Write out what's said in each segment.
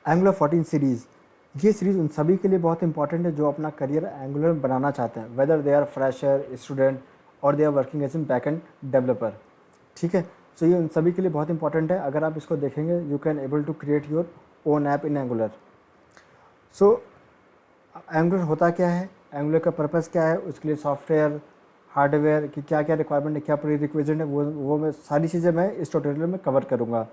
Angular 14 series, ये series उन सभी के लिए बहुत इंपॉर्टेंट है जो अपना करियर एंगुलर में बनाना चाहते हैं, whether they are fresher student और they are working as an back end developer. ठीक है, सो ये उन सभी के लिए बहुत इंपॉर्टेंट है। अगर आप इसको देखेंगे, you can able to create your own app in Angular. सो एंगुलर होता क्या है, एंगुलर का पर्पज़ क्या है, उसके लिए सॉफ्टवेयर हार्डवेयर की क्या क्या रिक्वायरमेंट है, क्या प्री रिक्विजिट है, वो मैं सारी चीज़ें मैं इस ट्यूटोरियल में कवर करूँगा।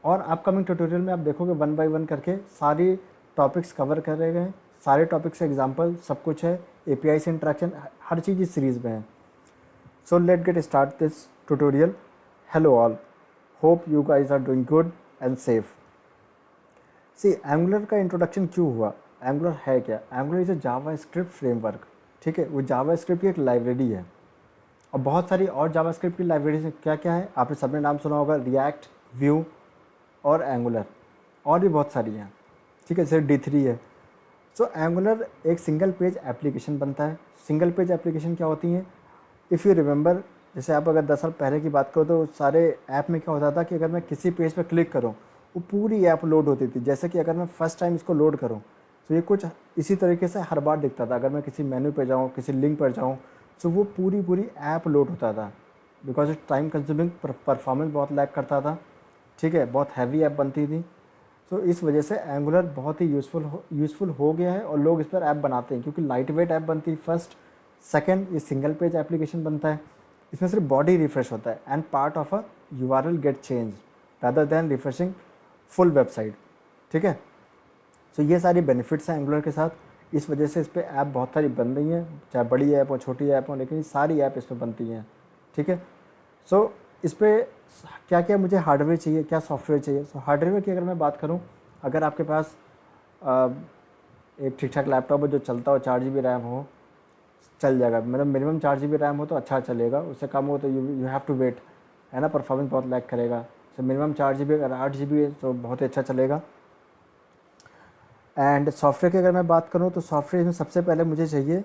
और अपकमिंग ट्यूटोरियल में आप देखोगे वन बाय वन करके सारी टॉपिक्स कवर करे गए हैं, सारे टॉपिक्स एग्जांपल सब कुछ है, एपीआई से इंटरेक्शन, हर चीज़ इस सीरीज़ में है। So let get start this tutorial. Hello all, hope you guys are doing good and safe. See Angular का इंट्रोडक्शन क्यों हुआ, एंगुलर है क्या, Angular is a JavaScript framework. ठीक है, वो जावा स्क्रिप्ट की एक लाइब्रेरी है और बहुत सारी और जावा स्क्रिप्ट की लाइब्रेरीज क्या क्या है, आपने सबने नाम सुना होगा, रिएक्ट, व्यू और एंगुलर, और भी बहुत सारी हैं। ठीक है, जैसे D3 है। सो एंगुलर एक सिंगल पेज एप्लीकेशन बनता है। सिंगल पेज एप्लीकेशन क्या होती हैं, इफ़ यू रिमेंबर, जैसे आप अगर 10 साल पहले की बात करो तो सारे ऐप में क्या होता था कि अगर मैं किसी पेज पर क्लिक करूँ वो पूरी ऐप लोड होती थी। जैसे कि अगर मैं फर्स्ट टाइम इसको लोड करूँ तो ये कुछ इसी तरीके से हर बार दिखता था। अगर मैं किसी मेन्यू पे जाऊँ, किसी लिंक पर जाऊँ, तो वो पूरी पूरी ऐप लोड होता था, बिकॉज टाइम कंज्यूमिंग, परफॉर्मेंस बहुत लैग करता था। ठीक है, बहुत हैवी ऐप बनती थी। तो इस वजह से एंगुलर बहुत ही यूज़फुल हो गया है और लोग इस पर ऐप बनाते हैं क्योंकि लाइट वेट ऐप बनती है फर्स्ट। सेकंड, ये सिंगल पेज एप्लीकेशन बनता है, इसमें सिर्फ बॉडी रिफ्रेश होता है and part of a URL get change rather than refreshing full website. ठीक है, तो ये सारी बेनिफिट्स हैं एंगुलर के साथ। इस वजह से इस पर ऐप बहुत सारी बन रही हैं, चाहे बड़ी ऐप हो छोटी ऐप हो, लेकिन सारी ऐप इस पर बनती हैं। ठीक है, सो इस पर क्या क्या मुझे हार्डवेयर चाहिए, क्या सॉफ्टवेयर चाहिए। सो हार्डवेयर की अगर मैं बात करूँ, अगर आपके पास एक ठीक ठाक लैपटॉप हो जो चलता हो, 4 GB रैम हो, चल जाएगा। मतलब मिनिमम 4 GB रैम हो तो अच्छा चलेगा, उससे कम हो तो यू हैव टू वेट, है ना, परफॉर्मेंस बहुत लैग करेगा। सो मिनिमम 4 GB, अगर 8 GB है तो बहुत ही अच्छा चलेगा। एंड सॉफ्टवेयर की अगर मैं बात करूँ तो सॉफ्टवेयर में सबसे पहले मुझे चाहिए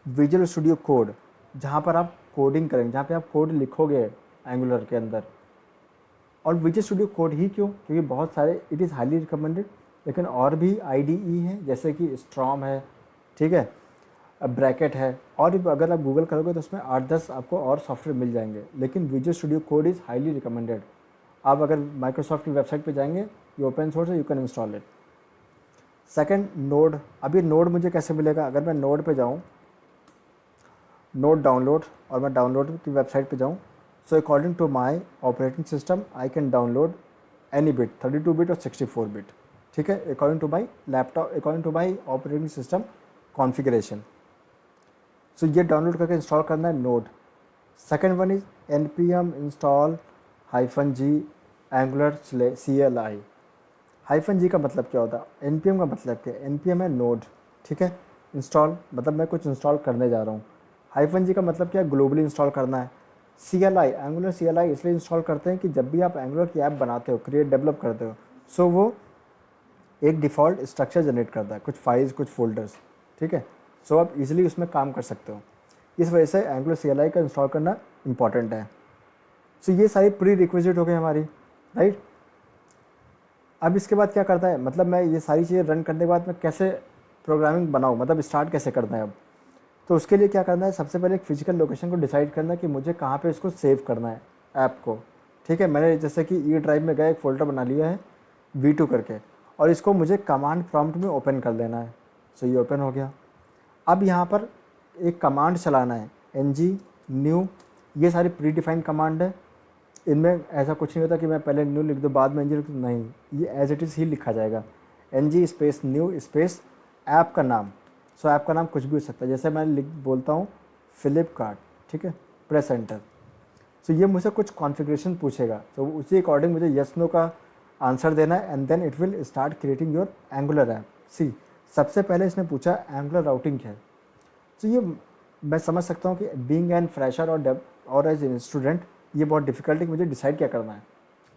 विजुअल स्टूडियो कोड, जहाँ पर आप कोडिंग करेंगे, जहाँ पे आप कोड लिखोगे एंगुलर के अंदर। और विजुअल स्टूडियो कोड ही क्यों, क्योंकि बहुत सारे, इट इज़ हाईली रिकमेंडेड, लेकिन और भी IDE हैं जैसे कि स्ट्रॉम है, ठीक है, ब्रैकेट है, और भी अगर आप गूगल करोगे तो उसमें 8-10 आपको और सॉफ्टवेयर मिल जाएंगे, लेकिन visual studio code is highly recommended. आप अगर माइक्रोसॉफ्ट की वेबसाइट पे जाएंगे, ये ओपन सोर्स है, you can install it. Second, node. अब ये नोड मुझे कैसे मिलेगा, अगर मैं नोड पे जाऊँ, नोड डाउनलोड, और मैं डाउनलोड की वेबसाइट पे जाऊँ, so according to my operating system I can download any bit, 32 bit और 64 बिट। ठीक है, according to my laptop, according to my operating system configuration. So ये डाउनलोड करके इंस्टॉल करना है node. Second one is npm install -g Angular CLI। -g का मतलब क्या होता है, npm का मतलब क्या है, npm है नोड। ठीक है, इंस्टॉल मतलब मैं कुछ इंस्टॉल करने जा रहा हूँ। -g का मतलब क्या है, ग्लोबली इंस्टॉल करना है। CLI, एंगुलर CLI इसलिए इंस्टॉल करते हैं कि जब भी आप एंगुलर की ऐप बनाते हो, क्रिएट डेवलप करते हो, सो वो एक डिफ़ॉल्ट स्ट्रक्चर जनरेट करता है, कुछ फाइल्स, कुछ फोल्डर्स। ठीक है, सो आप इजीली उसमें काम कर सकते हो। इस वजह से एंगुलर CLI का इंस्टॉल करना इंपॉर्टेंट है। सो ये सारी प्री रिक्विजिट हो गई हमारी, राइट। अब इसके बाद क्या करता है, मतलब मैं ये सारी चीज़ें रन करने के बाद मैं कैसे प्रोग्रामिंग बनाऊँ, मतलब स्टार्ट कैसे करना है अब। तो उसके लिए क्या करना है, सबसे पहले एक फिजिकल लोकेशन को डिसाइड करना है कि मुझे कहाँ पे इसको सेव करना है ऐप को। ठीक है, मैंने जैसे कि ई ड्राइव में गया, एक फ़ोल्डर बना लिया है V2 करके, और इसको मुझे कमांड प्रॉम्प्ट में ओपन कर देना है। सो ये ओपन हो गया। अब यहाँ पर एक कमांड चलाना है, ng new, ये सारी प्री डिफाइंड कमांड है। इनमें ऐसा कुछ नहीं होता कि मैं पहले न्यू लिख दूँ बाद में ng लिख दूँ, नहीं, ये एज इट इज़ ही लिखा जाएगा, ng space new space app का नाम। सो ऐप का नाम कुछ भी हो सकता है, जैसे मैं बोलता हूँ फ्लिपकार्ट। ठीक है, प्रेस एंटर। सो ये मुझसे कुछ कॉन्फ़िगरेशन पूछेगा, तो उसी अकॉर्डिंग मुझे यस नो का आंसर देना है, and then it will start creating your Angular app. See, सबसे पहले इसने पूछा एंगुलर राउटिंग क्या है। तो ये मैं समझ सकता हूँ कि बीइंग एन फ्रेशर और एज ए स्टूडेंट ये बहुत डिफिकल्ट है कि मुझे डिसाइड क्या करना है।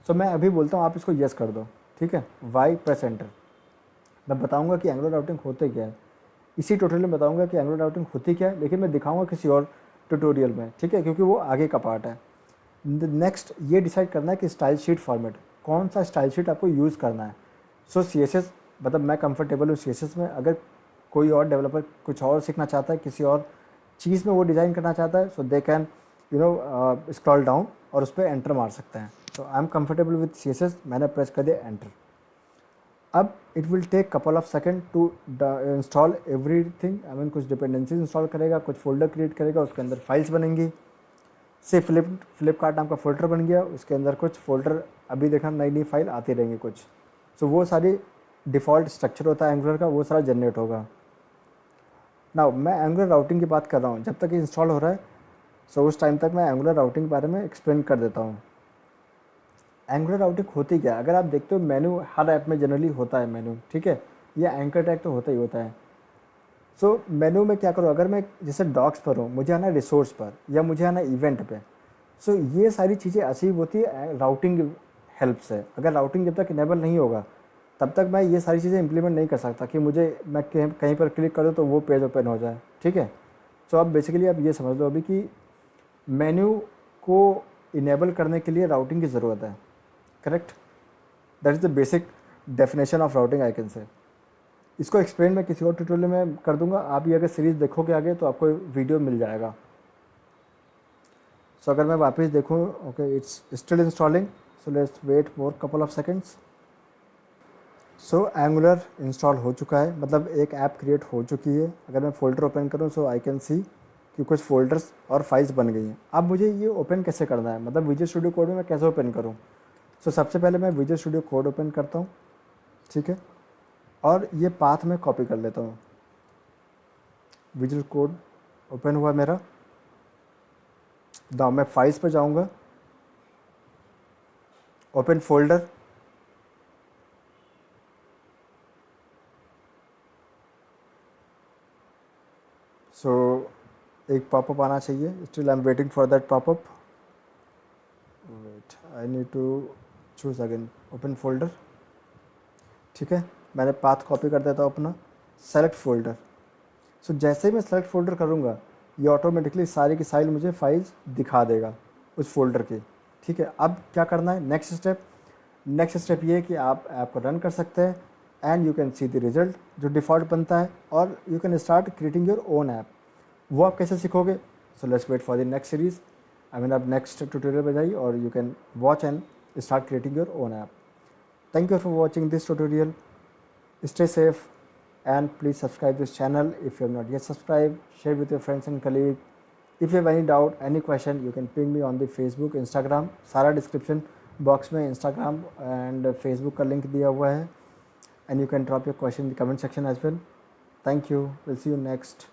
सो मैं अभी बोलता हूँ, आप इसको यस कर दो। ठीक है, वाई प्रेस एंटर। मैं बताऊँगा कि एंगुलर राउटिंग होते क्या है, इसी ट्यूटोरियल में बताऊँगा कि एंगुलर राउटिंग होती क्या है, लेकिन मैं दिखाऊँगा किसी और ट्यूटोरियल में। ठीक है, क्योंकि वो आगे का पार्ट है। नेक्स्ट ये डिसाइड करना है कि स्टाइल शीट फॉर्मेट, कौन सा स्टाइल शीट आपको यूज़ करना है। सो CSS मतलब मैं कंफर्टेबल हूँ CSS में। अगर कोई और डेवलपर कुछ और सीखना चाहता है, किसी और चीज़ में वो डिज़ाइन करना चाहता है, so they can scroll down और उस पर एंटर मार सकते हैं। So I am comfortable with CSS, मैंने प्रेस कर दिया एंटर। अब it will take couple of second to install everything. I mean कुछ डिपेंडेंसीज इंस्टॉल करेगा, कुछ फोल्डर क्रिएट करेगा, उसके अंदर फाइल्स बनेंगी। से फ्लिपकार्ट नाम का फोल्डर बन गया, उसके अंदर कुछ फोल्डर अभी देखना नई नई फाइल आती रहेंगी कुछ। सो वो सारी डिफ़ॉल्ट स्ट्रक्चर होता है एंगुलर का, वो सारा जनरेट होगा। नाउ मैं एंगुलर राउटिंग की बात कर रहा हूँ, जब तक ये इंस्टॉल हो रहा है सो उस टाइम तक मैं एंगुलर राउटिंग के बारे में एक्सप्लेन कर देता हूँ। एंगुलर राउटिंग होती क्या है? अगर आप देखते हो मेनू हर ऐप में जनरली होता है मेनू, ठीक है, या एंकर टैग तो होता ही होता है। सो मेनू में क्या करूँ, अगर मैं जैसे डॉक्स पर हूँ, मुझे आना है रिसोर्स पर या मुझे आना है इवेंट पे। सो ये सारी चीज़ें अचीव होती है राउटिंग हेल्प से। अगर राउटिंग जब तक इनेबल नहीं होगा तब तक मैं ये सारी चीज़ें इंप्लीमेंट नहीं कर सकता कि मुझे मैं कहीं पर क्लिक करूँ तो वो पेज ओपन हो जाए, ठीक है। सो अब बेसिकली आप ये समझ लो अभी कि मेन्यू को इनेबल करने के लिए राउटिंग की ज़रूरत है, correct. That is the basic definition of routing I can say. इसको एक्सप्लेन मैं किसी और ट्यूटोरियल में कर दूंगा, आप ये अगर सीरीज़ देखोगे आगे तो आपको वीडियो मिल जाएगा। सो अगर मैं वापस देखूँ, okay it's still installing, so let's wait for couple of seconds. So Angular install हो चुका है, मतलब एक ऐप क्रिएट हो चुकी है। अगर मैं फोल्डर ओपन करूँ सो आई कैन सी कि कुछ फोल्डर्स और फाइल्स बन गई हैं। अब मुझे ये ओपन कैसे करना है, मतलब विजुअल स्टूडियो कोड में मैं कैसे ओपन करूँ। सो सबसे पहले मैं विजुअल स्टूडियो कोड ओपन करता हूँ, ठीक है, और ये पाथ में कॉपी कर लेता हूँ। विजुअल कोड ओपन हुआ मेरा। दाव मैं फाइल्स पर जाऊँगा, ओपन फोल्डर, सो एक पॉपअप आना चाहिए। Still I am waiting for that popup. Wait, I need to choose again open folder, ठीक है। मैंने पाथ कॉपी कर देता हूँ अपना, सेलेक्ट फोल्डर। सो जैसे ही मैं सेलेक्ट फोल्डर करूँगा ये ऑटोमेटिकली सारी की सारी मुझे फाइल्स दिखा देगा उस फोल्डर की, ठीक है। अब क्या करना है, नेक्स्ट स्टेप ये है कि आप ऐप को रन कर सकते हैं and you can see the result जो डिफ़ॉल्ट बनता है, और you can start creating your own app. वो आप कैसे सीखोगे, so let's wait for the next series. I mean आप नेक्स्ट ट्यूटोरियल पे जाइए और you can watch and start creating your own app. Thank you for watching this tutorial. Stay safe and please subscribe this channel if you have not yet subscribed. Share with your friends and colleagues. If you have any doubt, any question, you can ping me on the Facebook, Instagram. सारा description box में Instagram and Facebook का link दिया हुआ है, and you can drop your question in the comment section as well. Thank you. We'll see you next.